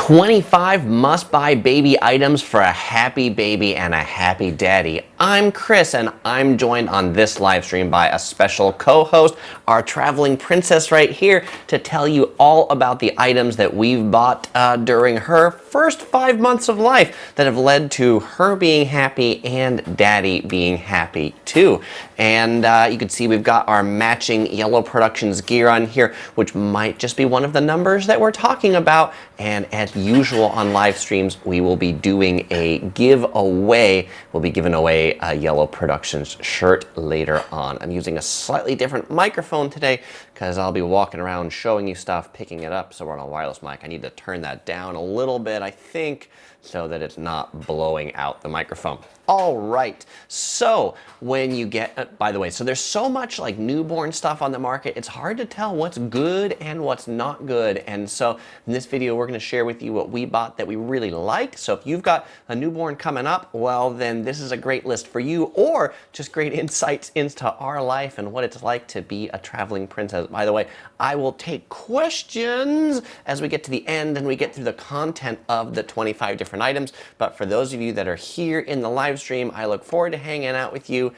25 must-buy baby items for a happy baby and a happy daddy. I'm Chris, and I'm joined on this live stream by a special co-host, our traveling princess right here, to tell you all about the items that we've bought during her first 5 months of life that have led to her being happy and daddy being happy too. And you can see we've got our matching Yellow Productions gear on here, which might just be one of the numbers that we're talking about. And as usual on live streams, we will be doing a giveaway. We'll be giving away a Yellow Productions shirt later on. I'm using a slightly different microphone today because I'll be walking around showing you stuff, picking it up. So we're on a wireless mic. I need to turn that down a little bit, I think, so that it's not blowing out the microphone. All right, so when you get, by the way, so there's so much like newborn stuff on the market, it's hard to tell what's good and what's not good. And so in this video, we're gonna share with you what we bought that we really like. So if you've got a newborn coming up, well, then this is a great list for you, or just great insights into our life and what it's like to be a traveling princess. By the way, I will take questions as we get to the end and we get through the content of the 25 different items. But for those of you that are here in the live stream, I look forward to hanging out with you,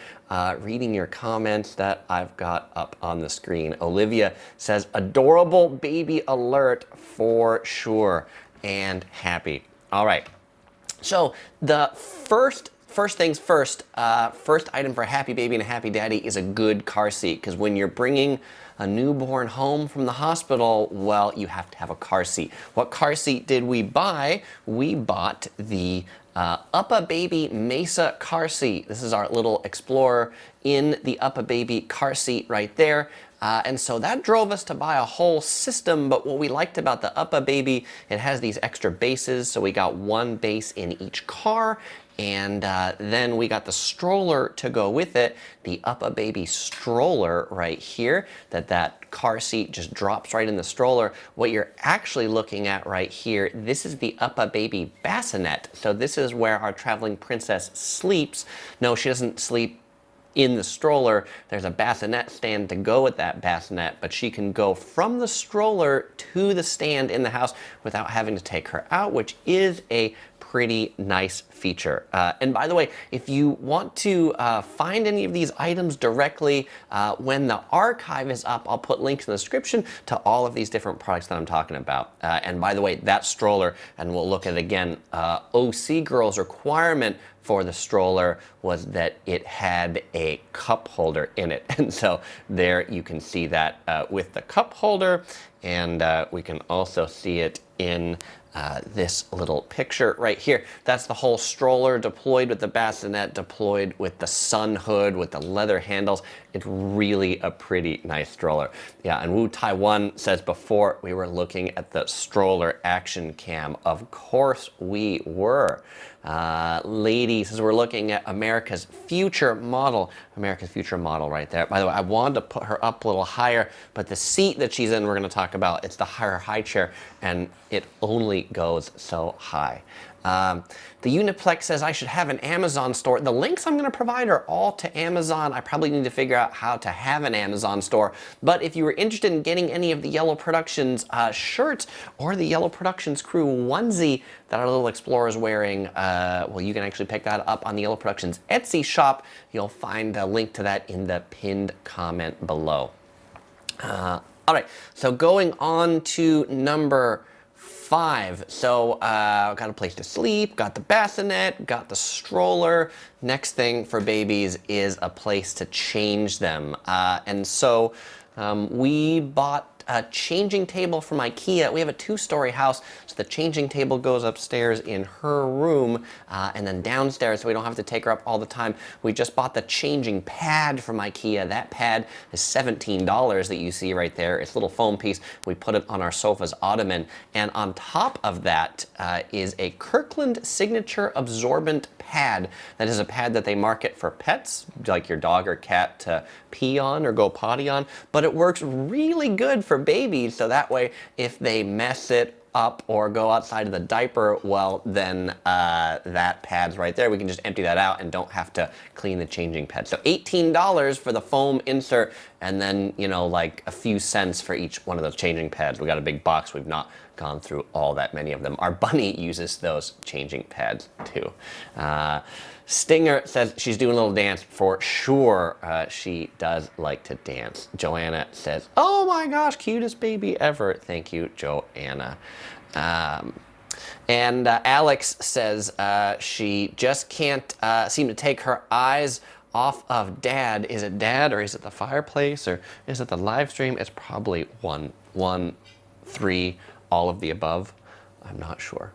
reading your comments that I've got up on the screen. Olivia says, adorable baby alert for sure, and happy. All right, so the first things first, first item for a happy baby and a happy daddy is a good car seat, because when you're bringing a newborn home from the hospital, well, you have to have a car seat. What car seat did we buy? We bought the Uppababy Mesa car seat. This is our little Explorer in the Uppababy car seat right there. And so that drove us to buy a whole system, but what we liked about the Uppababy, it has these extra bases, so we got one base in each car, and then we got the stroller to go with it, the Uppababy stroller right here, that car seat just drops right in the stroller. What you're actually looking at right here, this is the Uppababy Bassinet. So this is where our traveling princess sleeps. No, she doesn't sleep in the stroller. There's a bassinet stand to go with that bassinet, but she can go from the stroller to the stand in the house without having to take her out, which is a pretty nice feature. And by the way, if you want to find any of these items directly, when the archive is up, I'll put links in the description to all of these different products that I'm talking about. And by the way, that stroller, and we'll look at it again, OC Girl's requirement for the stroller was that it had a cup holder in it. And so there you can see that with the cup holder, and we can also see it in this little picture right here. That's the whole stroller deployed with the bassinet, deployed with the sun hood, with the leather handles. It's really a pretty nice stroller. Yeah, and Wu Taiwan says before we were looking at the stroller action cam. Of course we were. Lady says we're looking at America's future model. America's future model right there. By the way, I wanted to put her up a little higher, but the seat that she's in, we're going to talk about, it's the high chair, and it only goes so high. The Uniplex says I should have an Amazon store. The links I'm going to provide are all to Amazon. I probably need to figure out how to have an Amazon store. But if you were interested in getting any of the Yellow Productions shirts or the Yellow Productions crew onesie that our little Explorer is wearing, well, you can actually pick that up on the Yellow Productions Etsy shop. You'll find a link to that in the pinned comment below. All right, so going on to number 5. So got a place to sleep, got the bassinet, got the stroller. Next thing for babies is a place to change them. And so we bought a changing table from Ikea. We have a 2-story house, so the changing table goes upstairs in her room, and then downstairs, so we don't have to take her up all the time. We just bought the changing pad from Ikea. That pad is $17 that you see right there. It's a little foam piece. We put it on our sofa's ottoman, and on top of that is a Kirkland Signature Absorbent Pad. That is a pad that they market for pets, like your dog or cat to pee on or go potty on, but it works really good for babies, so that way if they mess it up or go outside of the diaper, well, then that pad's right there. We can just empty that out and don't have to clean the changing pad. So $18 for the foam insert, and then, you know, like a few cents for each one of those changing pads. We got a big box. We've not gone through all that many of them. Our bunny uses those changing pads too. Stinger says she's doing a little dance for sure. She does like to dance. Joanna says, oh my gosh, cutest baby ever. Thank you, Joanna. And Alex says she just can't seem to take her eyes off of Dad. Is it Dad, or is it the fireplace, or is it the live stream? It's probably one, three, all of the above. I'm not sure.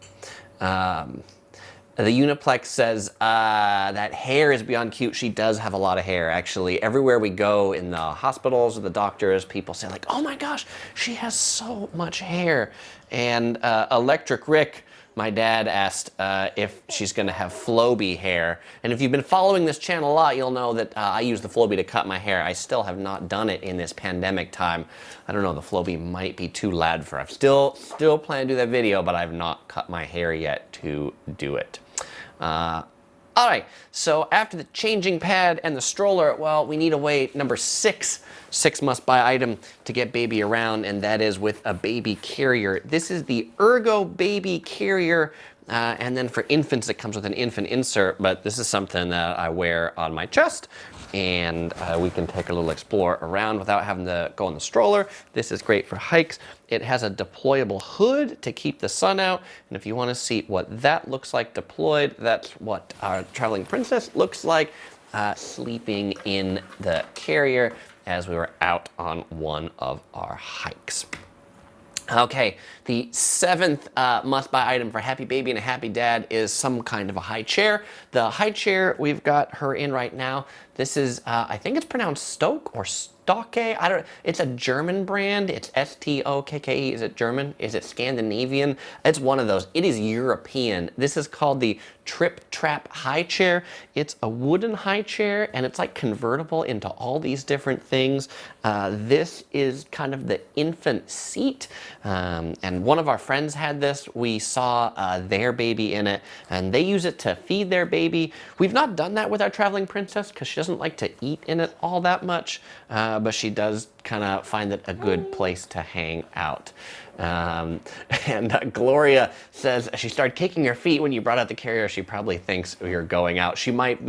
The Uniplex says that hair is beyond cute. She does have a lot of hair, actually. Everywhere we go in the hospitals or the doctors, people say like, oh my gosh, she has so much hair. And Electric Rick, my dad, asked if she's gonna have Flowbee hair. And if you've been following this channel a lot, you'll know that I use the Flowbee to cut my hair. I still have not done it in this pandemic time. I don't know, the Flowbee might be too loud for it. I've still plan to do that video, but I've not cut my hair yet to do it. All right, so after the changing pad and the stroller, well, we need a way, number six must-buy item to get baby around, and that is with a baby carrier. This is the Ergobaby carrier, and then for infants, it comes with an infant insert, but this is something that I wear on my chest, and we can take a little explore around without having to go in the stroller. This is great for hikes. It has a deployable hood to keep the sun out, and if you want to see what that looks like deployed, that's what our traveling princess looks like sleeping in the carrier as we were out on one of our hikes. Okay, the seventh must-buy item for Happy Baby and a Happy Dad is some kind of a high chair. The high chair we've got her in right now, this is, I think it's pronounced Stokke or Stokke. I don't. It's a German brand. It's S-T-O-K-K-E. Is it German? Is it Scandinavian? It's one of those. It is European. This is called the Tripp Trapp high chair. It's a wooden high chair, and it's like convertible into all these different things. This is kind of the infant seat, and one of our friends had this. We saw their baby in it, and they use it to feed their baby. We've not done that with our traveling princess because she doesn't like to eat in it all that much, but she does kind of find it a good place to hang out. Gloria says she started kicking her feet when you brought out the carrier. She probably thinks you're going out. We might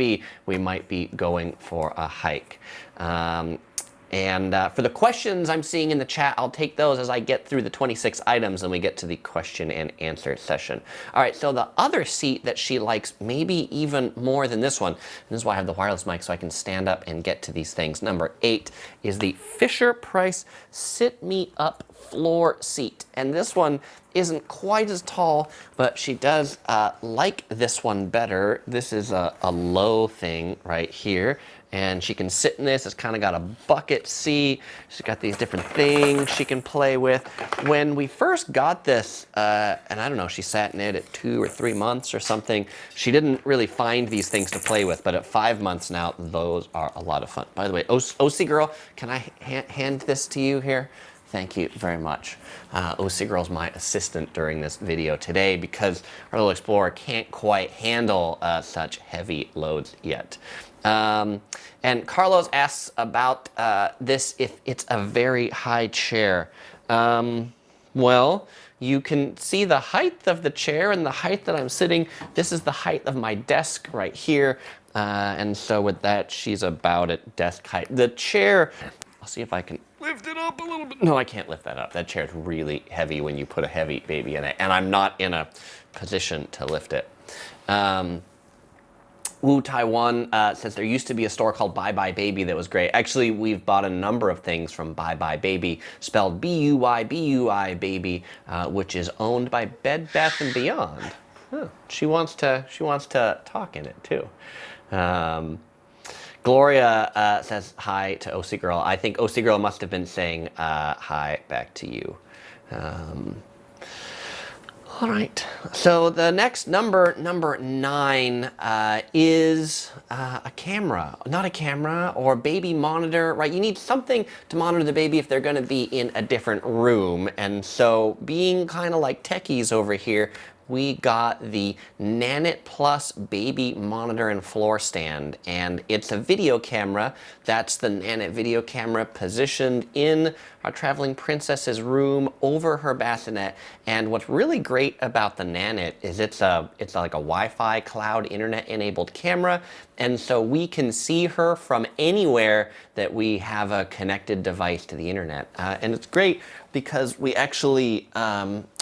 be going for a hike. For the questions I'm seeing in the chat, I'll take those as I get through the 26 items and we get to the question and answer session. All right, so the other seat that she likes maybe even more than this one, and this is why I have the wireless mic so I can stand up and get to these things. Number 8 is the Fisher-Price Sit Me Up floor seat. And this one isn't quite as tall, but she does like this one better. This is a low thing right here. And she can sit in this. It's kind of got a bucket seat. She's got these different things she can play with. When we first got this, and I don't know, she sat in it at 2 or 3 months or something, she didn't really find these things to play with, but at 5 months now, those are a lot of fun. By the way, OC Girl, can I hand this to you here? Thank you very much. OC Girl's my assistant during this video today because our little Explorer can't quite handle such heavy loads yet. And Carlos asks about this, if it's a very high chair. Well, you can see the height of the chair and the height that I'm sitting. This is the height of my desk right here. And so with that, she's about at desk height. The chair, I'll see if I can lift it up a little bit. No, I can't lift that up. That chair's really heavy when you put a heavy baby in it, and I'm not in a position to lift it. Wu Taiwan says there used to be a store called Bye Bye Baby that was great. Actually, we've bought a number of things from Bye Bye Baby, spelled B-U-Y-B-U-I Baby, which is owned by Bed Bath & Beyond. Oh, she wants to talk in it too. Gloria says hi to OC Girl. I think OC Girl must have been saying hi back to you. All right, so the next number 9, is a camera. Not a camera or baby monitor, right? You need something to monitor the baby if they're gonna be in a different room. And so being kind of like techies over here, we got the Nanit Plus Baby Monitor and Floor Stand, and it's a video camera. That's the Nanit video camera positioned in our traveling princess's room over her bassinet. And what's really great about the Nanit is it's like a Wi-Fi cloud internet enabled camera, and so we can see her from anywhere that we have a connected device to the internet. And it's great because we actually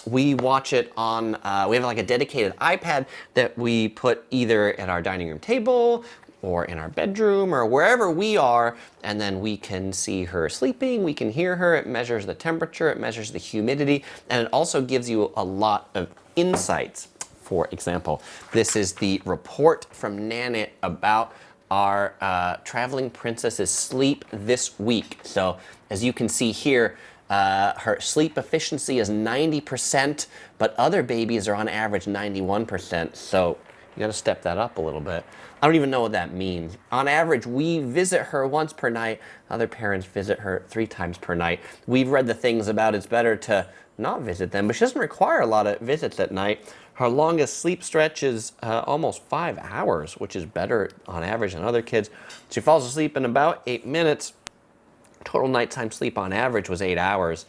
we watch it on, we have like a dedicated iPad that we put either at our dining room table or in our bedroom or wherever we are, and then we can see her sleeping, we can hear her, it measures the temperature, it measures the humidity, and it also gives you a lot of insights. For example, this is the report from Nanit about our traveling princess's sleep this week. So as you can see here, her sleep efficiency is 90%, but other babies are on average 91%. So you gotta step that up a little bit. I don't even know what that means. On average, we visit her once per night. Other parents visit her 3 times per night. We've read the things about it's better to not visit them, but she doesn't require a lot of visits at night. Her longest sleep stretch is almost 5 hours, which is better on average than other kids. She falls asleep in about 8 minutes. Total nighttime sleep on average was 8 hours,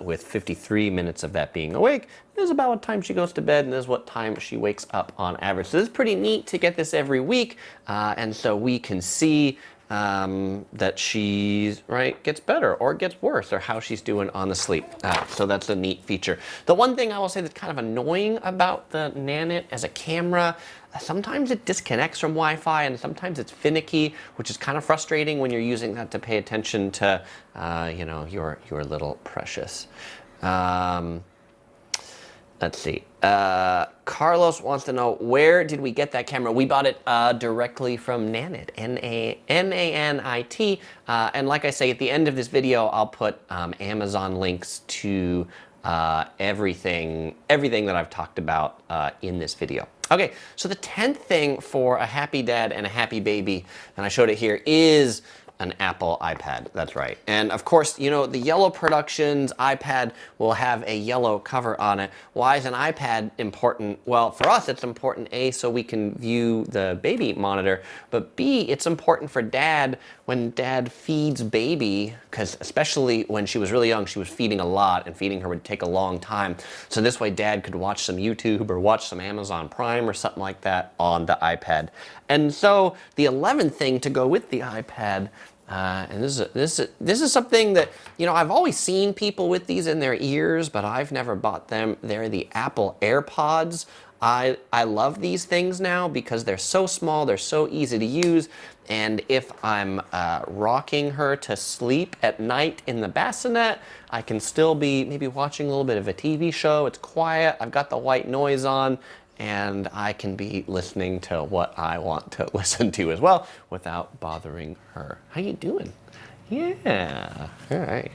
with 53 minutes of that being awake. This is about what time she goes to bed, and this is what time she wakes up on average. So this is pretty neat to get this every week, and so we can see that she's, right, gets better or gets worse, or how she's doing on the sleep. So that's a neat feature. The one thing I will say that's kind of annoying about the Nanit as a camera, sometimes it disconnects from Wi-Fi and sometimes it's finicky, which is kind of frustrating when you're using that to pay attention to, you know, your little precious. Let's see. Carlos wants to know, where did we get that camera? We bought it directly from Nanit, Nanit. And like I say, at the end of this video, I'll put Amazon links to everything that I've talked about in this video. Okay, so the 10th thing for a happy dad and a happy baby, and I showed it here, is an Apple iPad. That's right. And of course, you know, the Yellow Productions iPad will have a yellow cover on it. Why is an iPad important? Well, for us, it's important, A, so we can view the baby monitor, but B, it's important for dad when dad feeds baby, because especially when she was really young, she was feeding a lot, and feeding her would take a long time. So this way dad could watch some YouTube or watch some Amazon Prime or something like that on the iPad. And so the 11th thing to go with the iPad, and this is something that, you know, I've always seen people with these in their ears, but I've never bought them. They're the Apple Airpods. I love these things now because they're so small, they're so easy to use, and if I'm rocking her to sleep at night in the bassinet, I can still be maybe watching a little bit of a TV show. It's quiet, I've got the white noise on, and I can be listening to what I want to listen to as well without bothering her. How you doing? Yeah, all right.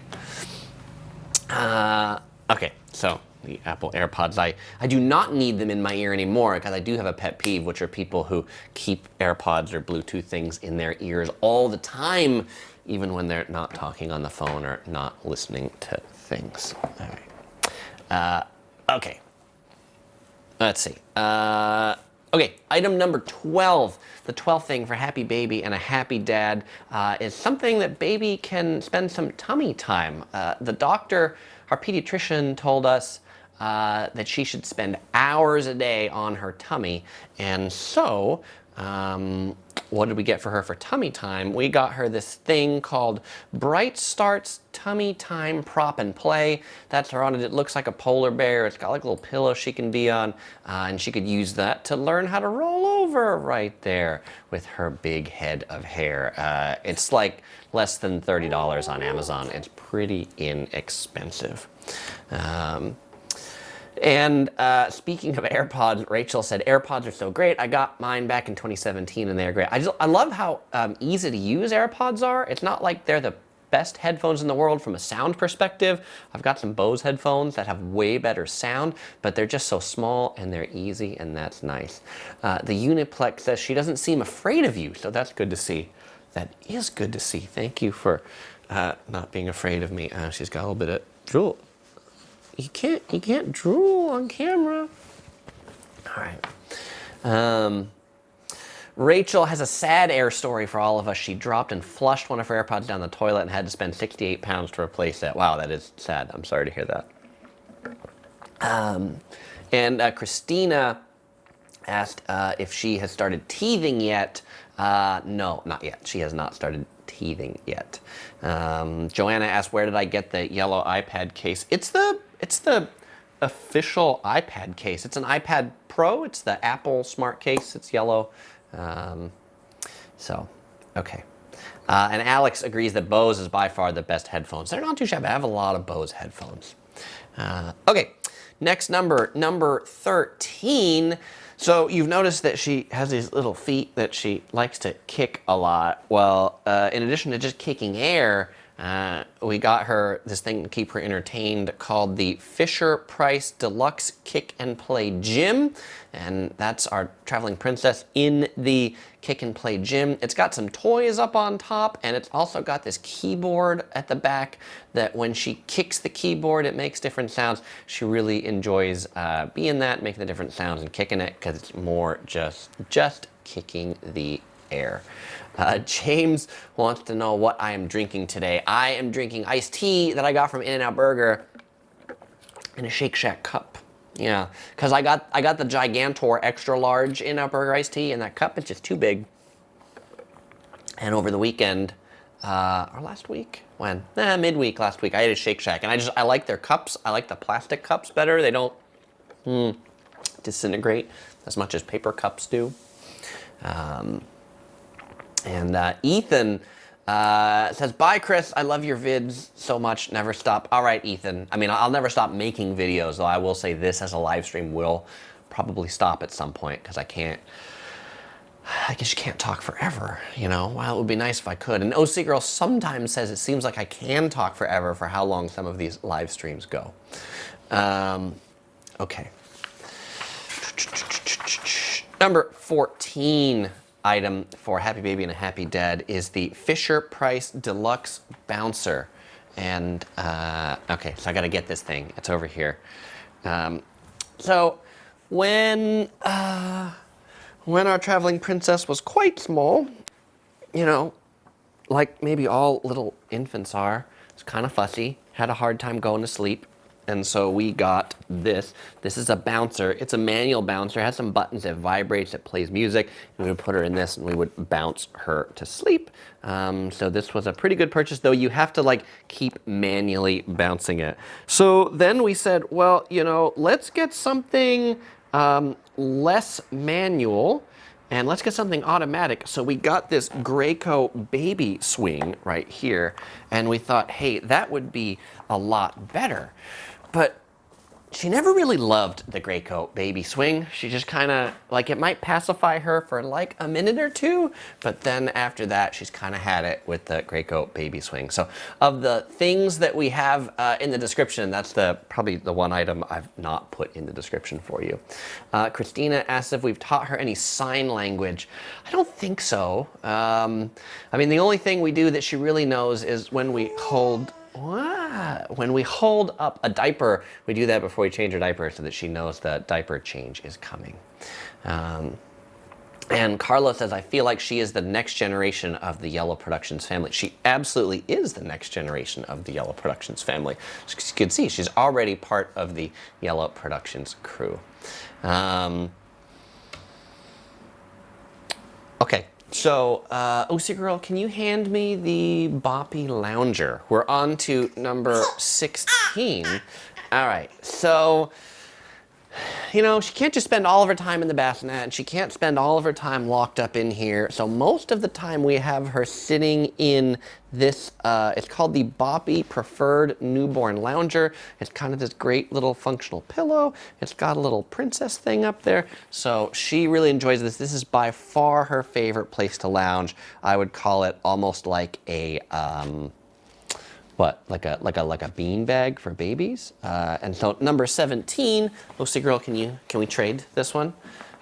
Okay, so the Apple AirPods, I do not need them in my ear anymore because I do have a pet peeve, which are people who keep AirPods or Bluetooth things in their ears all the time, even when they're not talking on the phone or not listening to things. All right. Okay. Let's see. Okay, item number 12. The 12th thing for happy baby and a happy dad is something that baby can spend some tummy time. The doctor, our pediatrician, told us that she should spend hours a day on her tummy. And so, what did we get for her for tummy time? We got her this thing called Bright Starts Tummy Time Prop and Play. That's her on it. It looks like a polar bear. It's got like a little pillow she can be on, and she could use that to learn how to roll over right there with her big head of hair. It's like less than $30 on Amazon. It's pretty inexpensive. And speaking of AirPods, Rachel said, AirPods are so great. I got mine back in 2017 and they're great. I love how easy to use AirPods are. It's not like they're the best headphones in the world from a sound perspective. I've got some Bose headphones that have way better sound, but they're just so small and they're easy, and that's nice. The Uniplex says she doesn't seem afraid of you, so that's good to see. That is good to see. Thank you for not being afraid of me. She's got a little bit of drool. You can't drool on camera. All right. Rachel has a sad air story for all of us. She dropped and flushed one of her AirPods down the toilet and had to spend 68 pounds to replace it. Wow, that is sad. I'm sorry to hear that. And Christina asked if she has started teething yet. No, not yet. She has not started teething yet. Joanna asked, where did I get the yellow iPad case? It's the official iPad case. It's an iPad Pro. It's the Apple Smart Case. It's yellow. Okay. And Alex agrees that Bose is by far the best headphones. They're not too shabby. I have a lot of Bose headphones. Okay, next number 13. So you've noticed that she has these little feet that she likes to kick a lot. Well, in addition to just kicking air, we got her this thing to keep her entertained called the Fisher-Price Deluxe Kick and Play Gym. And that's our traveling princess in the Kick and Play Gym. It's got some toys up on top, and it's also got this keyboard at the back that when she kicks the keyboard, it makes different sounds. She really enjoys being that, making the different sounds and kicking it, because it's more just kicking the air. James wants to know what I am drinking today. I am drinking iced tea that I got from In-N-Out Burger in a Shake Shack cup. Yeah, because I got the Gigantor extra large In-N-Out Burger iced tea, and that cup is just too big. And over the weekend, or last week, when? Midweek last week, I ate a Shake Shack, and I like their cups. I like the plastic cups better. They don't disintegrate as much as paper cups do. Ethan says, bye, Chris. I love your vids so much. Never stop. All right, Ethan. I mean, I'll never stop making videos, though I will say this as a live stream will probably stop at some point, because I guess you can't talk forever, you know? Well, it would be nice if I could. And OC Girl sometimes says it seems like I can talk forever for how long some of these live streams go. Okay. Number 14 item for Happy Baby and a Happy Dad is the Fisher-Price Deluxe Bouncer. And, okay, so I gotta get this thing. It's over here. So when our traveling princess was quite small, you know, like maybe all little infants are, it's kind of fussy, had a hard time going to sleep. And so we got this. This is a bouncer. It's a manual bouncer. It has some buttons. It vibrates. It plays music. And we would put her in this, and we would bounce her to sleep. So this was a pretty good purchase, though you have to like keep manually bouncing it. So then we said, well, you know, let's get something less manual, and let's get something automatic. So we got this Graco baby swing right here, and we thought, hey, that would be a lot better. But she never really loved the Graco baby swing. She just kind of, like, it might pacify her for like a minute or two, but then after that, she's kind of had it with the Graco baby swing. So of the things that we have in the description, that's probably the one item I've not put in the description for you. Christina asks if we've taught her any sign language. I don't think so. I mean, the only thing we do that she really knows is when we hold up a diaper, we do that before we change her diaper so that she knows the diaper change is coming. And Carla says, I feel like she is the next generation of the Yellow Productions family. She absolutely is the next generation of the Yellow Productions family. As you can see, she's already part of the Yellow Productions crew. Okay. So, OC Girl, can you hand me the Boppy Lounger? We're on to number 16. All right, so, you know, she can't just spend all of her time in the bassinet, and she can't spend all of her time locked up in here. So most of the time we have her sitting in this, it's called the Boppy Preferred Newborn Lounger. It's kind of this great little functional pillow. It's got a little princess thing up there. So she really enjoys this. This is by far her favorite place to lounge. I would call it almost like a, what, like a bean bag for babies. And so number 17, Lucy girl, can we trade this one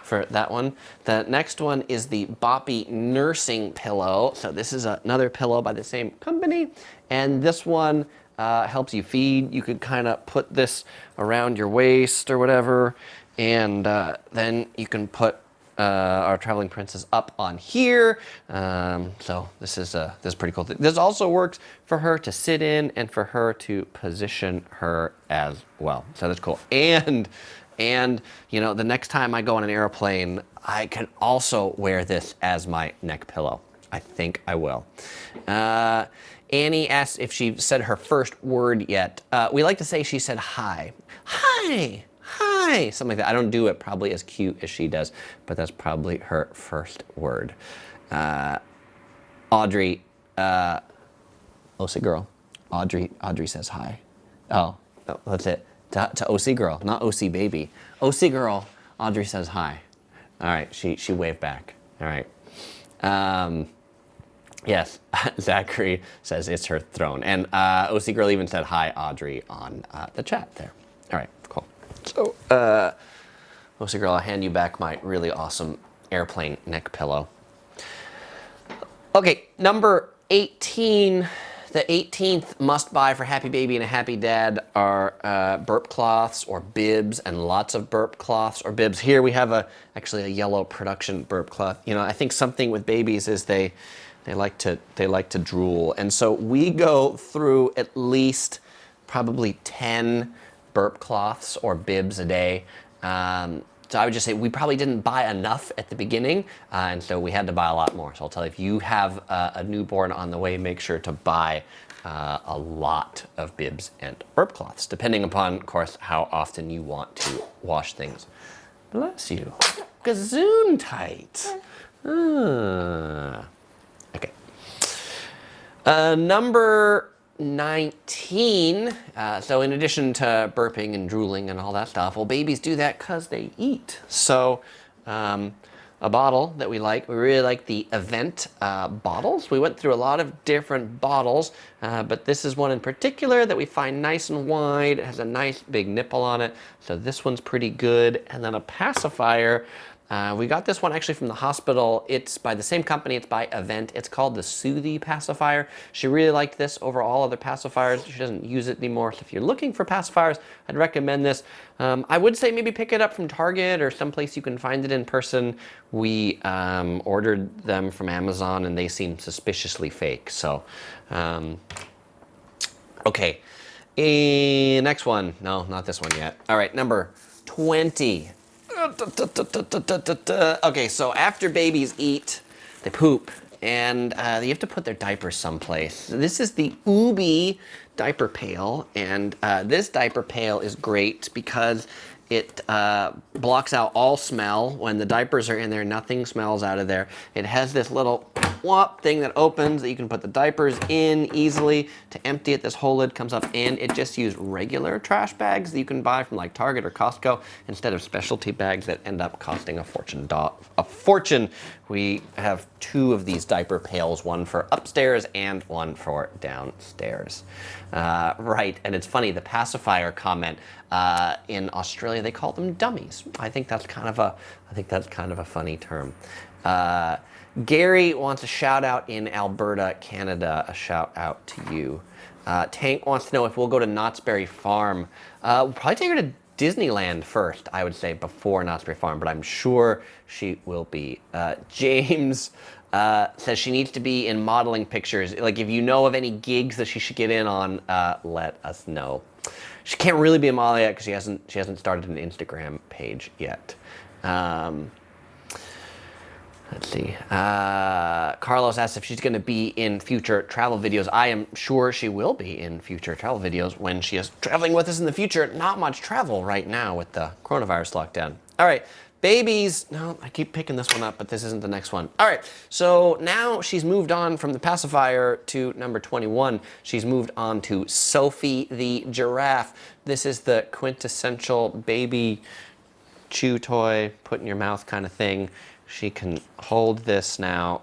for that one? The next one is the Boppy nursing pillow. So this is another pillow by the same company, and this one helps you feed. You could kind of put this around your waist or whatever, and then you can put our traveling princess up on here. So this is pretty cool. This also works for her to sit in and for her to position her as well. So that's cool. And you know, the next time I go on an airplane, I can also wear this as my neck pillow. I think I will. Annie asked if she said her first word yet. We like to say she said hi. Hi. Hi, something like that. I don't do it probably as cute as she does, but that's probably her first word. Audrey, OC girl. Audrey says hi. Oh, that's it. To OC girl, not OC baby. OC girl, Audrey says hi. All right, she waved back. All right. Yes, Zachary says it's her throne. And OC girl even said hi, Audrey, on the chat there. All right, cool. So, Lucy girl, I'll hand you back my really awesome airplane neck pillow. Okay, number 18, the 18th must-buy for happy baby and a happy dad are burp cloths or bibs, and lots of burp cloths or bibs. Here we have actually a yellow production burp cloth. You know, I think something with babies is they like to drool, and so we go through at least probably 10 burp cloths or bibs a day. So I would just say we probably didn't buy enough at the beginning, and so we had to buy a lot more. So I'll tell you, if you have a newborn on the way, make sure to buy a lot of bibs and burp cloths, depending upon, of course, how often you want to wash things. Bless you. Gazoon tight. Okay. Number 19, so in addition to burping and drooling and all that stuff, well, babies do that because they eat. So a bottle that we really like the Avent bottles. We went through a lot of different bottles, but this is one in particular that we find nice and wide. It has a nice big nipple on it, so this one's pretty good. And then a pacifier. We got this one actually from the hospital. It's by the same company. It's by Avent. It's called the Soothy pacifier. She really liked this over all other pacifiers. She doesn't use it anymore. So if you're looking for pacifiers, I'd recommend this. I would say maybe pick it up from Target or someplace you can find it in person. We ordered them from Amazon and they seem suspiciously fake. So, okay. Next one. No, not this one yet. All right, number 20. Okay, so after babies eat, they poop, and you have to put their diapers someplace. This is the Ubbi diaper pail, and this diaper pail is great because it blocks out all smell. When the diapers are in there, nothing smells out of there. It has this little whop thing that opens that you can put the diapers in easily. To empty it, this whole lid comes up, and it just uses regular trash bags that you can buy from like Target or Costco instead of specialty bags that end up costing a fortune. We have 2 of these diaper pails, one for upstairs and one for downstairs. Right, and it's funny, the pacifier comment, in Australia they call them dummies. I think that's kind of a funny term. Gary wants a shout out in Alberta, Canada. A shout out to you. Tank wants to know if we'll go to Knott's Berry Farm. We'll probably take her to Disneyland first, I would say, before Knott's Berry Farm, but I'm sure she will be. James says she needs to be in modeling pictures. Like, if you know of any gigs that she should get in on, let us know. She can't really be a model yet because she hasn't started an Instagram page yet. Let's see. Carlos asks if she's going to be in future travel videos. I am sure she will be in future travel videos when she is traveling with us in the future. Not much travel right now with the coronavirus lockdown. All right. Babies. No, I keep picking this one up, but this isn't the next one. All right. So now she's moved on from the pacifier to number 21. She's moved on to Sophie the Giraffe. This is the quintessential baby chew toy, put in your mouth kind of thing. She can hold this now,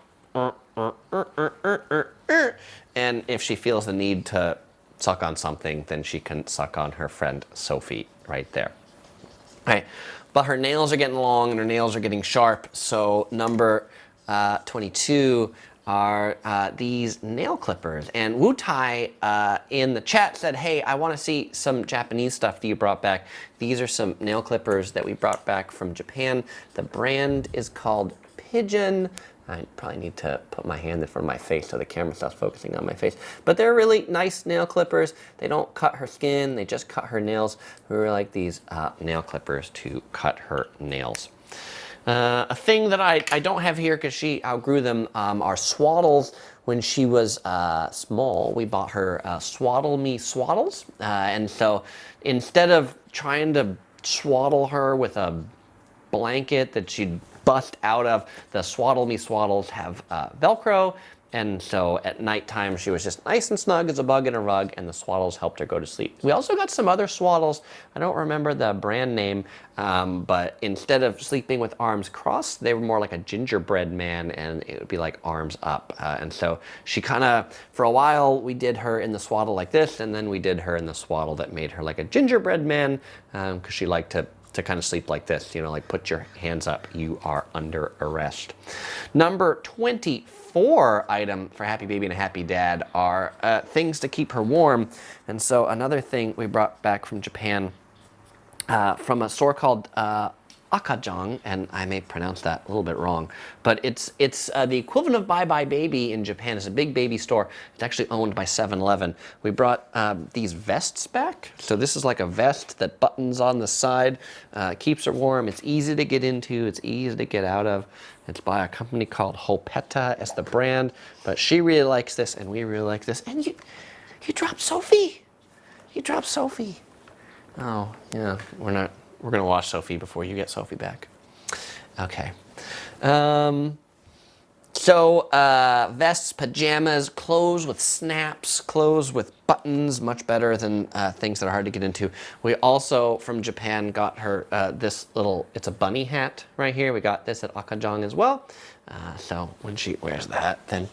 and if she feels the need to suck on something, then she can suck on her friend Sophie right there. Okay, but her nails are getting long and her nails are getting sharp. So number 22 are these nail clippers. And Wu Tai in the chat said, hey, I want to see some Japanese stuff that you brought back. These are some nail clippers that we brought back from Japan. The brand is called Pigeon. I probably need to put my hand in front of my face so the camera stops focusing on my face. But they're really nice nail clippers. They don't cut her skin, they just cut her nails. We really like these nail clippers to cut her nails. A thing that I don't have here because she outgrew them are swaddles. When she was small, we bought her Swaddle Me Swaddles. And so instead of trying to swaddle her with a blanket that she'd bust out of, the Swaddle Me Swaddles have Velcro, and so at nighttime she was just nice and snug as a bug in a rug, and the swaddles helped her go to sleep. We also got some other swaddles. I don't remember the brand name, but instead of sleeping with arms crossed, they were more like a gingerbread man, and it would be like arms up. And so she kind of, for a while, we did her in the swaddle like this, and then we did her in the swaddle that made her like a gingerbread man, because she liked to kind of sleep like this, you know, like put your hands up, you are under arrest. Number 24 item for Happy Baby and a Happy Dad are things to keep her warm. And so another thing we brought back from Japan from a store called Akajang, and I may pronounce that a little bit wrong, but it's the equivalent of Bye Bye Baby in Japan. It's a big baby store. It's actually owned by 7-Eleven. We brought these vests back. So this is like a vest that buttons on the side, keeps her warm. It's easy to get into. It's easy to get out of. It's by a company called Hopeta as the brand, but she really likes this, and we really like this. And you dropped Sophie. You dropped Sophie. Oh, yeah, we're gonna wash Sophie before you get Sophie back. Okay. Vests, pajamas, clothes with snaps, clothes with buttons, much better than things that are hard to get into. We also, from Japan, got her this little, it's a bunny hat right here. We got this at Akajang as well. So when she wears that, then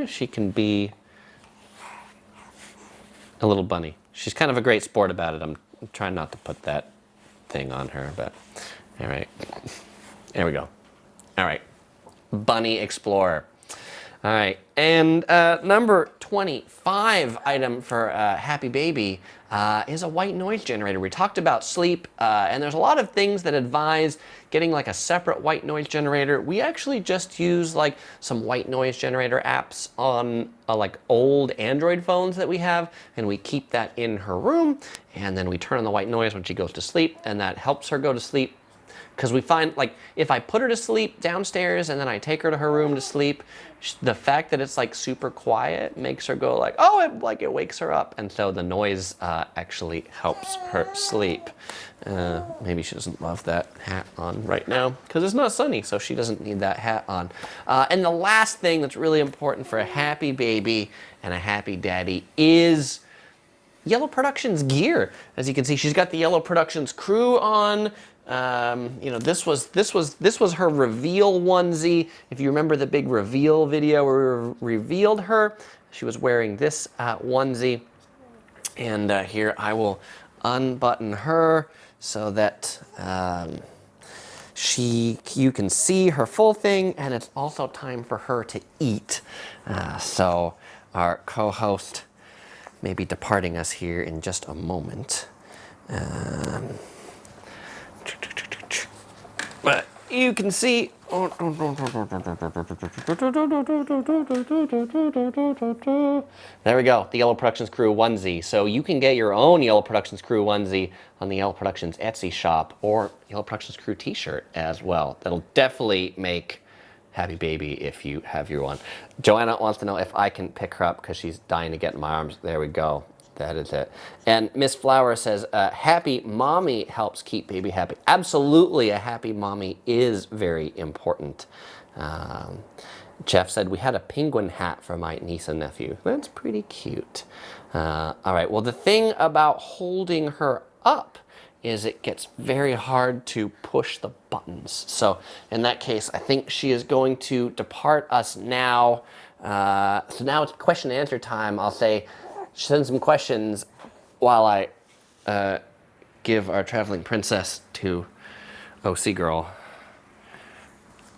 she can be a little bunny. She's kind of a great sport about it. I'm trying not to put that thing on her, but all right. There we go. All right. Bunny Explorer. All right. And number 25 item for Happy Baby is a white noise generator. We talked about sleep, and there's a lot of things that advise getting like a separate white noise generator. We actually just use like some white noise generator apps on like old Android phones that we have, and we keep that in her room, and then we turn on the white noise when she goes to sleep, and that helps her go to sleep. Because we find, like, if I put her to sleep downstairs and then I take her to her room to sleep, the fact that it's like super quiet makes her go like, oh, it wakes her up. And so the noise actually helps her sleep. Maybe she doesn't love that hat on right now because it's not sunny, so she doesn't need that hat on. And the last thing that's really important for a Happy Baby and a Happy Daddy is Yellow Productions gear. As you can see, she's got the Yellow Productions crew on. You know, this was her reveal onesie. If you remember the big reveal video where we revealed her, she was wearing this onesie. And here I will unbutton her so that you can see her full thing, and it's also time for her to eat. So our co-host may be departing us here in just a moment. But you can see, there we go, the Yellow Productions Crew onesie. So you can get your own Yellow Productions Crew onesie on the Yellow Productions Etsy shop, or Yellow Productions Crew t-shirt as well. That'll definitely make Happy Baby if you have your one. Joanna wants to know if I can pick her up because she's dying to get in my arms. There we go. That is it. And Miss Flower says, happy mommy helps keep baby happy. Absolutely, a happy mommy is very important. Jeff said, we had a penguin hat for my niece and nephew. That's pretty cute. All right, well, the thing about holding her up is it gets very hard to push the buttons. So in that case, I think she is going to depart us now. So now it's question and answer time. I'll say, send some questions while I give our traveling princess to OC Girl.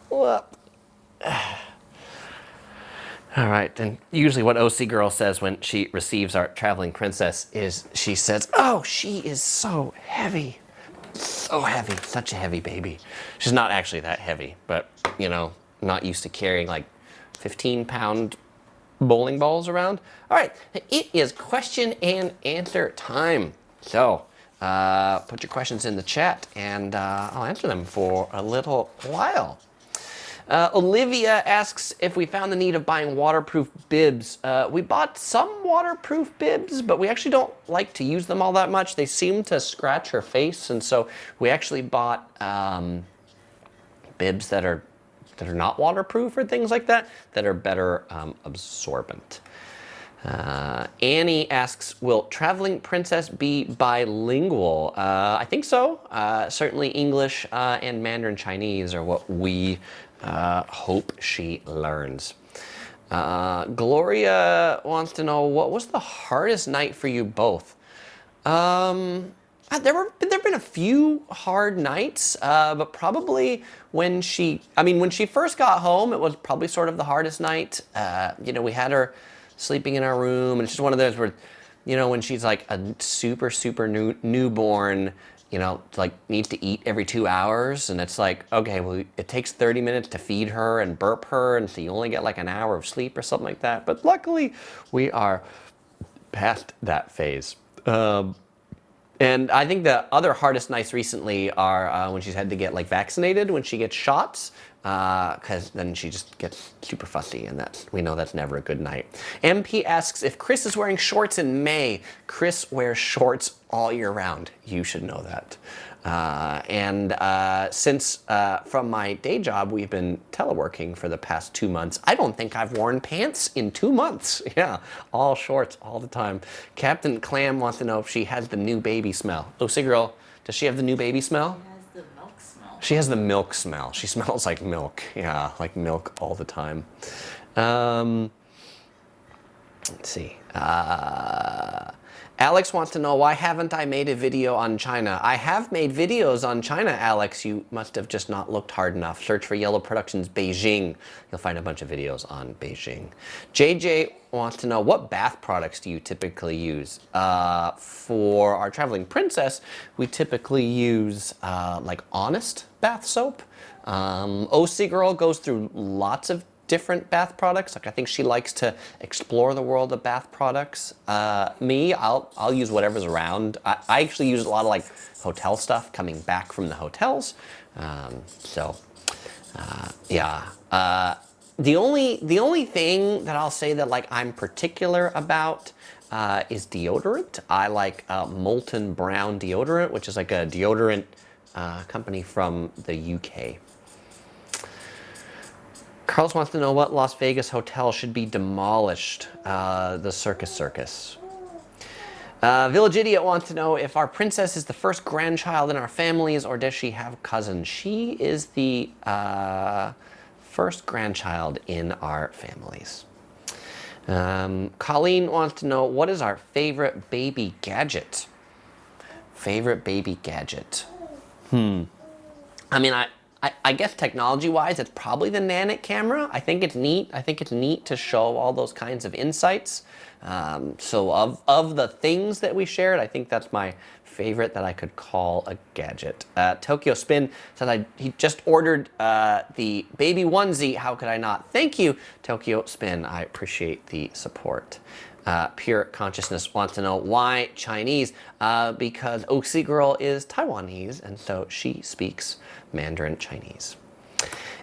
Well, all right, and usually what OC Girl says when she receives our traveling princess is she says, "Oh, she is so heavy, such a heavy baby." She's not actually that heavy, but you know, not used to carrying like 15-pound bowling balls around. All right, it is question and answer time. So put your questions in the chat and I'll answer them for a little while. Olivia asks if we found the need of buying waterproof bibs. We bought some waterproof bibs, but we actually don't like to use them all that much. They seem to scratch her face, and so we actually bought bibs that are not waterproof or things like that are better absorbent. Annie asks, will Traveling Princess be bilingual? I think so. Certainly English and Mandarin Chinese are what we hope she learns. Gloria wants to know, what was the hardest night for you both? There've been a few hard nights, but probably when she first got home, it was probably sort of the hardest night. You know, we had her sleeping in our room, and it's just one of those where, you know, when she's like a super newborn, you know, like needs to eat every 2 hours, and it's like, okay, well, it takes 30 minutes to feed her and burp her, and so you only get like an hour of sleep or something like that. But luckily, we are past that phase. And I think the other hardest nights recently are when she's had to get like vaccinated, when she gets shots, because then she just gets super fussy, and we know that's never a good night. MP asks if Chris is wearing shorts in May. Chris wears shorts all year round. You should know that. Since from my day job, we've been teleworking for the past 2 months, I don't think I've worn pants in 2 months. Yeah, all shorts all the time. Captain Clam wants to know if she has the new baby smell. Oh, Girl, does she have the new baby smell? She has the milk smell. She smells like milk. Yeah, like milk all the time. Let's see. Alex wants to know, why haven't I made a video on China? I have made videos on China, Alex. You must have just not looked hard enough. Search for Yellow Productions Beijing. You'll find a bunch of videos on Beijing. JJ wants to know, what bath products do you typically use? For our traveling princess, we typically use like Honest bath soap. OC Girl goes through lots of different bath products. Like, I think she likes to explore the world of bath products. Me, I'll use whatever's around. I actually use a lot of like hotel stuff coming back from the hotels. Yeah. The only thing that I'll say that like I'm particular about is deodorant. I like Molten Brown deodorant, which is like a deodorant company from the UK. Carlos wants to know what Las Vegas hotel should be demolished. The Circus. Village Idiot wants to know if our princess is the first grandchild in our families, or does she have cousins? She is the first grandchild in our families. Colleen wants to know, what is our favorite baby gadget? Favorite baby gadget? I mean, I guess technology-wise, it's probably the Nanit camera. I think it's neat. I think it's neat to show all those kinds of insights. So of the things that we shared, I think that's my favorite that I could call a gadget. Tokyo Spin says he just ordered the baby onesie. How could I not? Thank you, Tokyo Spin. I appreciate the support. Pure Consciousness wants to know, why Chinese? Because OC Girl is Taiwanese, and so she speaks Mandarin Chinese.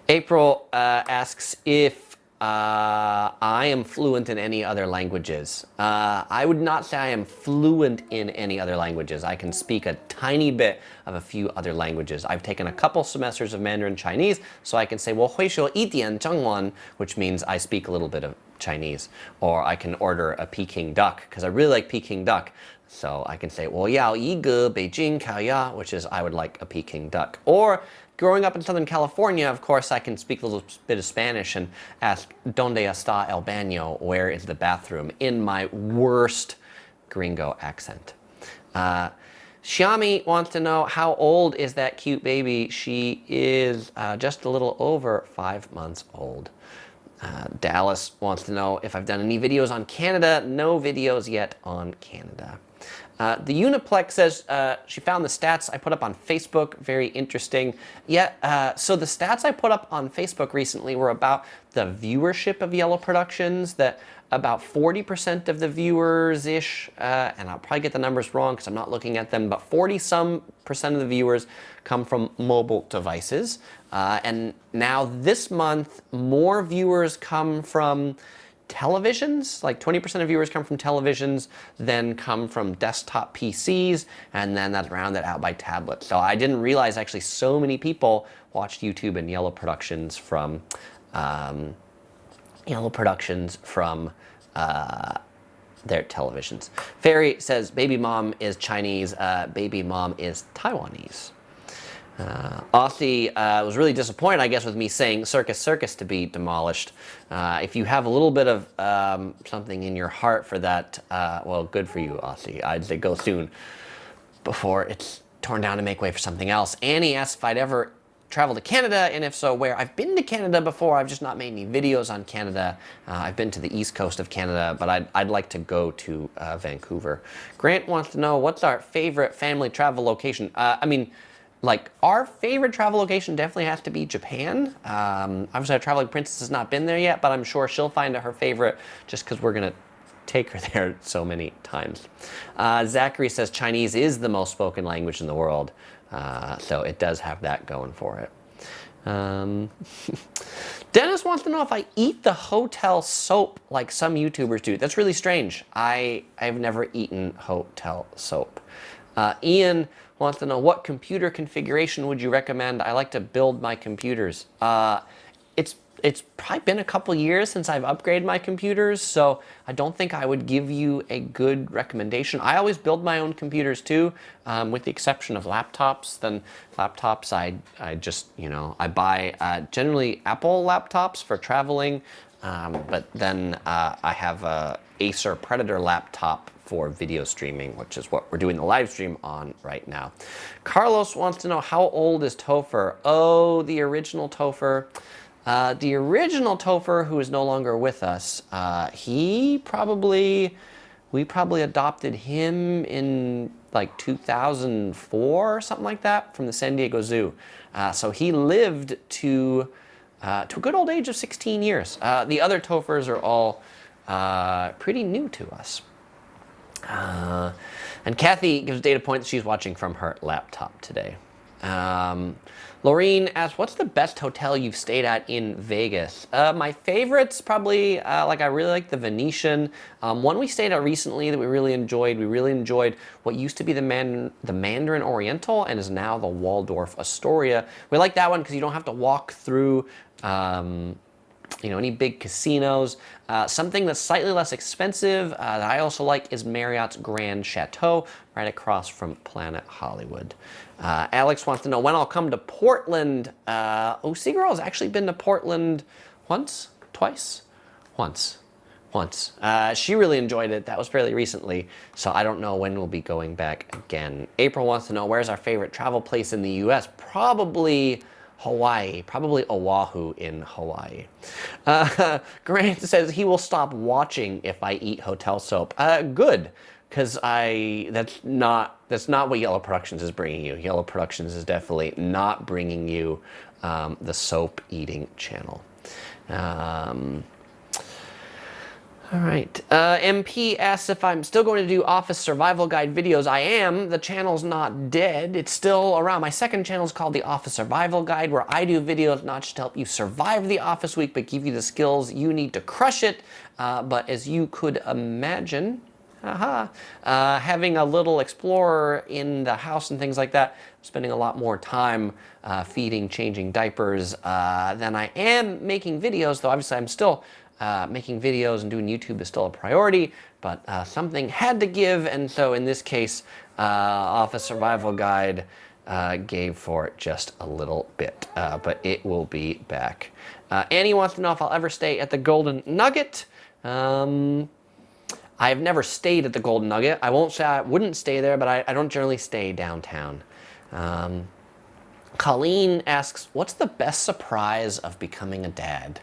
April asks if I am fluent in any other languages. I would not say I am fluent in any other languages. I can speak a tiny bit of a few other languages. I've taken a couple semesters of Mandarin Chinese, so I can say 我会说一点中文, which means I speak a little bit of Chinese. Or I can order a Peking duck, because I really like Peking duck. So I can say 我要一个北京烤鸭, which is I would like a Peking duck. Or growing up in Southern California, of course, I can speak a little bit of Spanish and ask ¿Dónde está el baño? Where is the bathroom? In my worst gringo accent. Xiami wants to know, how old is that cute baby? She is just a little over 5 months old. Dallas wants to know if I've done any videos on Canada. No videos yet on Canada. The Uniplex says she found the stats I put up on Facebook very interesting. Yeah, so the stats I put up on Facebook recently were about the viewership of Yellow Productions, that about 40% of the viewers-ish, and I'll probably get the numbers wrong because I'm not looking at them, but 40-some% of the viewers come from mobile devices. And now this month, more viewers come from televisions, like 20% of viewers come from televisions, then come from desktop PCs, and then that's rounded out by tablets. So I didn't realize actually so many people watched YouTube and Yellow Productions from their televisions. Fairy says baby mom is Chinese, baby mom is Taiwanese. Aussie was really disappointed, I guess, with me saying Circus Circus to be demolished. If you have a little bit of something in your heart for that, well, good for you, Aussie. I'd say go soon before it's torn down to make way for something else. Annie asked if I'd ever travel to Canada, and if so, where. I've been to Canada before, I've just not made any videos on Canada. I've been to the east coast of Canada, but I'd like to go to Vancouver. Grant wants to know, what's our favorite family travel location? I mean, like, our favorite travel location definitely has to be Japan. Obviously, our traveling princess has not been there yet, but I'm sure she'll find it her favorite just because we're gonna take her there so many times. Zachary says Chinese is the most spoken language in the world, so it does have that going for it. Dennis wants to know if I eat the hotel soap like some YouTubers do. That's really strange. I've never eaten hotel soap. Ian wants to know, what computer configuration would you recommend? I like to build my computers. It's probably been a couple years since I've upgraded my computers, so I don't think I would give you a good recommendation. I always build my own computers too, with the exception of laptops. Then laptops, I just, you know, I buy generally Apple laptops for traveling, but then I have a Acer Predator laptop for video streaming, which is what we're doing the live stream on right now. Carlos wants to know, how old is Topher? Oh, the original Topher. The original Topher, who is no longer with us, we probably adopted him in like 2004 or something like that from the San Diego Zoo. So he lived to a good old age of 16 years. The other Tophers are all pretty new to us. And Kathy gives a data point that she's watching from her laptop today. Laureen asks, what's the best hotel you've stayed at in Vegas? My favorites probably, I really like the Venetian. One we stayed at recently that we really enjoyed what used to be the Mandarin Oriental and is now the Waldorf Astoria. We like that one because you don't have to walk through any big casinos. Something that's slightly less expensive that I also like is Marriott's Grand Chateau, right across from Planet Hollywood. Alex wants to know when I'll come to Portland. Seagirl has actually been to Portland once. She really enjoyed it. That was fairly recently, so I don't know when we'll be going back again. April wants to know, where's our favorite travel place in the US? Probably Hawaii, probably Oahu in Hawaii. Grant says he will stop watching if I eat hotel soap. Good, because that's not what Yellow Productions is bringing you. Yellow Productions is definitely not bringing you the soap eating channel. All right. MP asks if I'm still going to do office survival guide videos. I am. The channel's not dead. It's still around. My second channel is called the Office Survival Guide, where I do videos not just to help you survive the office week, but give you the skills you need to crush it. But as you could imagine, having a little explorer in the house and things like that, I'm spending a lot more time feeding, changing diapers than I am making videos, though obviously I'm still making videos and doing YouTube is still a priority, but something had to give, and so in this case, Office Survival Guide gave for it just a little bit, but it will be back. Annie wants to know if I'll ever stay at the Golden Nugget. I've never stayed at the Golden Nugget. I won't say I wouldn't stay there, but I don't generally stay downtown. Colleen asks, what's the best surprise of becoming a dad?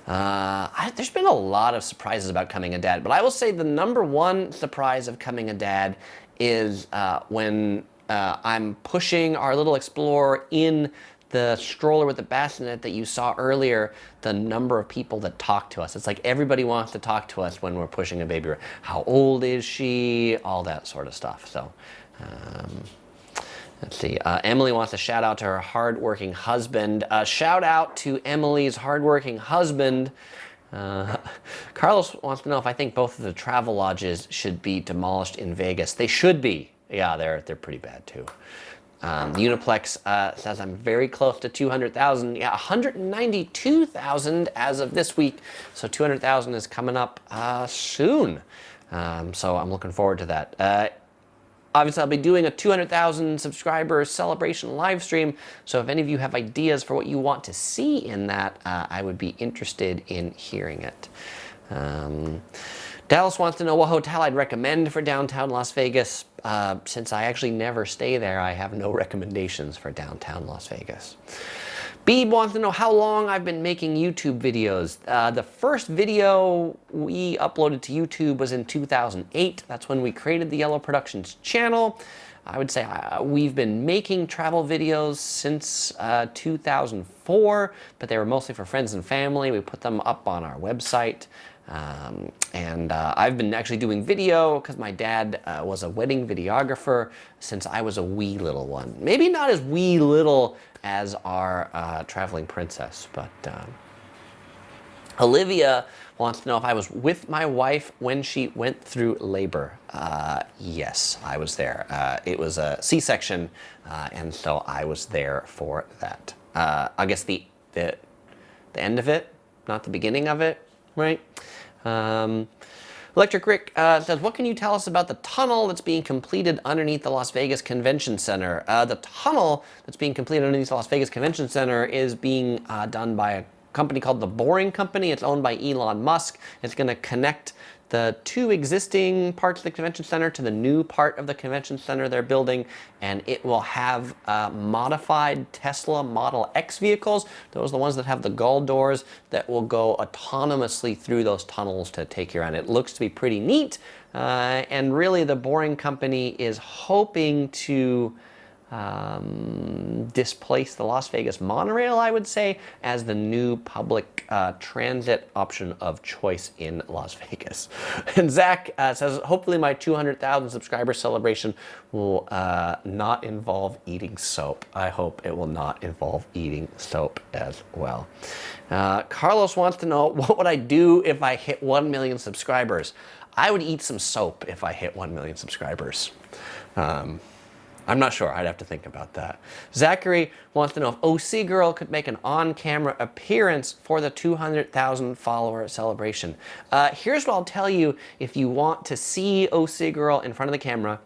There's been a lot of surprises about becoming a dad, but I will say the number one surprise of becoming a dad is when I'm pushing our little Explorer in the stroller with the bassinet that you saw earlier, the number of people that talk to us. It's like everybody wants to talk to us when we're pushing a baby. How old is she? All that sort of stuff. So, let's see. Emily wants to shout out to her hardworking husband. Shout out to Emily's hardworking husband. Carlos wants to know if I think both of the travel lodges should be demolished in Vegas. They should be. Yeah, they're pretty bad too. Uniplex says I'm very close to 200,000. Yeah, 192,000 as of this week. So 200,000 is coming up soon. So I'm looking forward to that. Obviously, I'll be doing a 200,000 subscriber celebration live stream. So if any of you have ideas for what you want to see in that, I would be interested in hearing it. Dallas wants to know what hotel I'd recommend for downtown Las Vegas. Since I actually never stay there, I have no recommendations for downtown Las Vegas. Bib wants to know how long I've been making YouTube videos. The first video we uploaded to YouTube was in 2008. That's when we created the Yellow Productions channel. I would say we've been making travel videos since 2004, but they were mostly for friends and family. We put them up on our website. I've been actually doing video because my dad was a wedding videographer since I was a wee little one. Maybe not as wee little as our traveling princess, but Olivia wants to know if I was with my wife when she went through labor. Yes, I was there. It was a C-section, and so I was there for that. I guess the end of it, not the beginning of it, right? Electric Rick says, what can you tell us about the tunnel that's being completed underneath the Las Vegas Convention Center? The tunnel that's being completed underneath the Las Vegas Convention Center is being done by a company called The Boring Company. It's owned by Elon Musk. It's going to connect the two existing parts of the convention center to the new part of the convention center they're building, and it will have modified Tesla Model X vehicles. Those are the ones that have the gull doors that will go autonomously through those tunnels to take you around. It looks to be pretty neat, and really the Boring Company is hoping to displace the Las Vegas monorail, I would say, as the new public transit option of choice in Las Vegas. And Zach says, hopefully my 200,000 subscriber celebration will not involve eating soap. I hope it will not involve eating soap as well. Carlos wants to know, what would I do if I hit 1 million subscribers? I would eat some soap if I hit 1 million subscribers. I'm not sure. I'd have to think about that. Zachary wants to know if OC Girl could make an on-camera appearance for the 200,000 follower celebration. Here's what I'll tell you if you want to see OC Girl in front of the camera.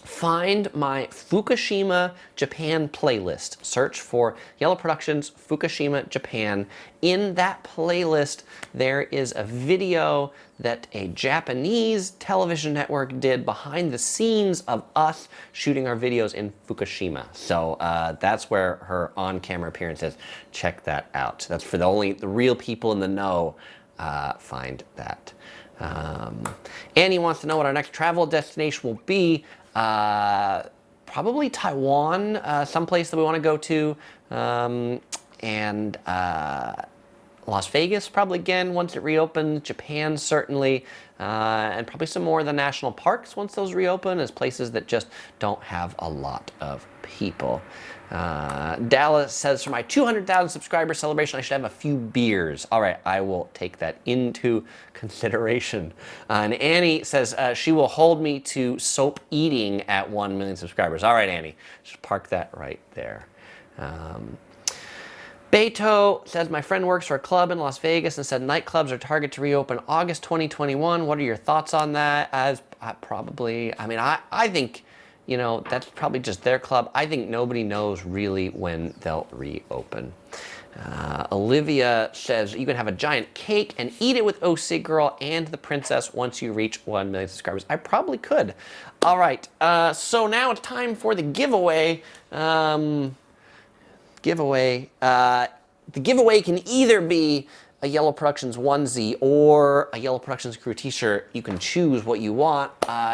Find my Fukushima Japan playlist. Search for Yellow Productions Fukushima Japan. In that playlist, there is a video that a Japanese television network did behind the scenes of us shooting our videos in Fukushima. So that's where her on-camera appearance is. Check that out. That's for the real people in the know find that. Annie wants to know what our next travel destination will be. Probably Taiwan, someplace that we want to go to. Las Vegas probably again once it reopens, Japan certainly, and probably some more of the national parks once those reopen as places that just don't have a lot of people. Dallas says, for my 200,000 subscriber celebration, I should have a few beers. All right, I will take that into consideration. And Annie says she will hold me to soap eating at 1 million subscribers. All right, Annie, just park that right there. Beto says, my friend works for a club in Las Vegas and said nightclubs are targeted to reopen August 2021. What are your thoughts on that? As probably, I mean, I think, you know, that's probably just their club. I think nobody knows really when they'll reopen. Olivia says, you can have a giant cake and eat it with OC Girl and the princess once you reach 1 million subscribers. I probably could. All right, so now it's time for the giveaway. The giveaway can either be a Yellow Productions onesie or a Yellow Productions crew t-shirt. You can choose what you want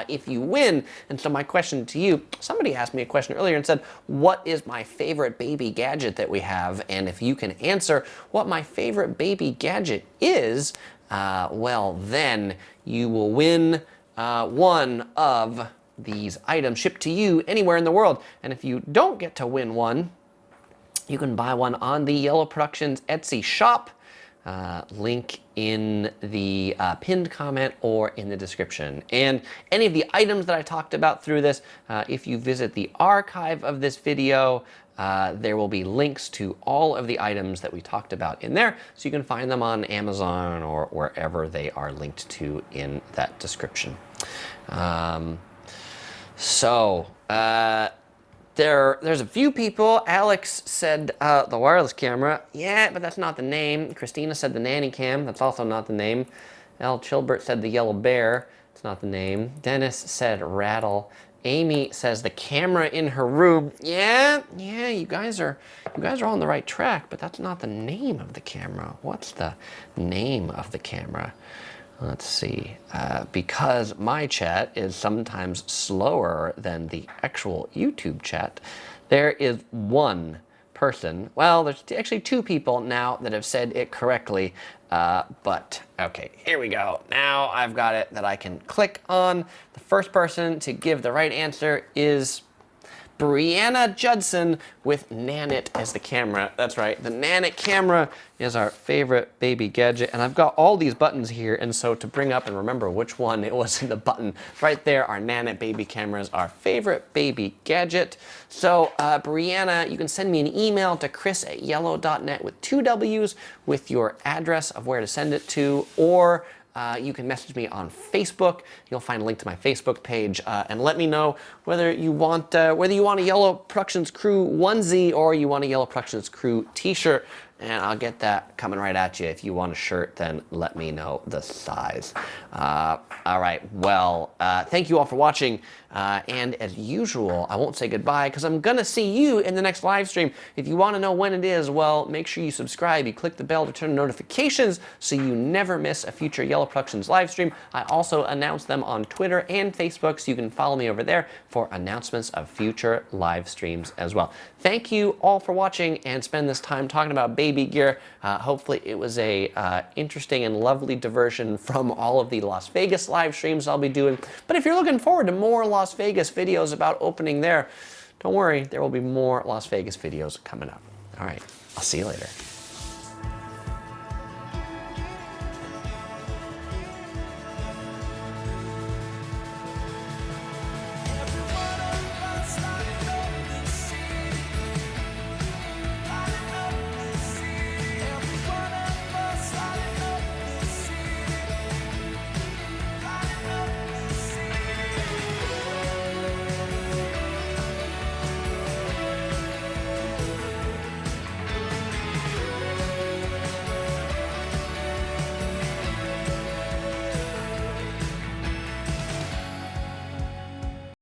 if you win. And so my question to you, somebody asked me a question earlier and said, what is my favorite baby gadget that we have? And if you can answer what my favorite baby gadget is, well, then you will win one of these items shipped to you anywhere in the world. And if you don't get to win one, you can buy one on the Yellow Productions Etsy shop. Link in the pinned comment or in the description. And any of the items that I talked about through this, if you visit the archive of this video, there will be links to all of the items that we talked about in there, so you can find them on Amazon or wherever they are linked to in that description. There's a few people. Alex said the wireless camera. Yeah, but that's not the name. Christina said the nanny cam. That's also not the name. L. Chilbert said the yellow bear. It's not the name. Dennis said rattle. Amy says the camera in her room. Yeah, you guys are on the right track, but that's not the name of the camera. What's the name of the camera? Let's see, because my chat is sometimes slower than the actual YouTube chat, there is one person, well, there's actually two people now that have said it correctly, but okay, here we go. Now I've got it that I can click on. The first person to give the right answer is Brianna Judson with Nanit as the camera. That's right, the Nanit camera is our favorite baby gadget, and I've got all these buttons here, and so to bring up and remember which one it was in the button, right there, our Nanit baby cameras, our favorite baby gadget. So Brianna, you can send me an email to chris@yellow.net with 2 W's with your address of where to send it to, or you can message me on Facebook. You'll find a link to my Facebook page, and let me know whether you want a Yellow Productions Crew onesie or you want a Yellow Productions Crew t-shirt, and I'll get that coming right at you. If you want a shirt, then let me know the size. All right, well, thank you all for watching, and as usual, I won't say goodbye because I'm gonna see you in the next live stream. If you want to know when it is, well, make sure you subscribe, you click the bell to turn on notifications so you never miss a future Yellow Productions live stream. I also announce them on Twitter and Facebook, so you can follow me over there for announcements of future live streams as well. Thank you all for watching and spend this time talking about baby gear. Hopefully it was a interesting and lovely diversion from all of the Las Vegas live streams I'll be doing. But if you're looking forward to more Las Vegas videos about opening there, don't worry, there will be more Las Vegas videos coming up. All right, I'll see you later.